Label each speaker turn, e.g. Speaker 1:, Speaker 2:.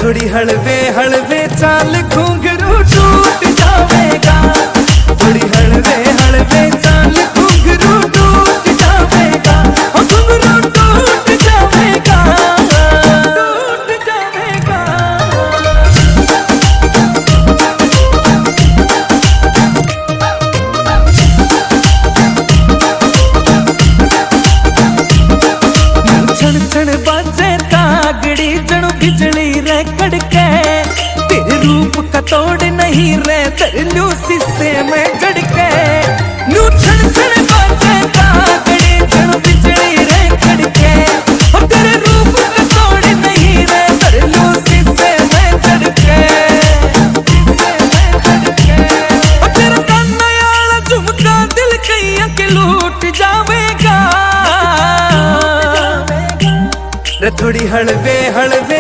Speaker 1: थोड़ी हलवे हलवे चाल घुंघरू टूट जावेगा, थोड़ी हलवे हलवे चाल घुंघरू टूट जावेगा, घुंघरू टूट जावेगा, टूट जावेगा। छण छण बाजे तागड़ी जणु बिजली रे कड़के, तेरे रूप का तोड़ नहीं रे तरलू शीशे में जड़के। नू छण छण बाजे तागड़ी जणु बिजली रे कड़के, तेरे रूप का तोड़ नहीं रे तरलू शीशे में जड़के, तेरा काना याला झुमका दिल कईया के लूट जावेगा। थोड़ी हलवे हलवे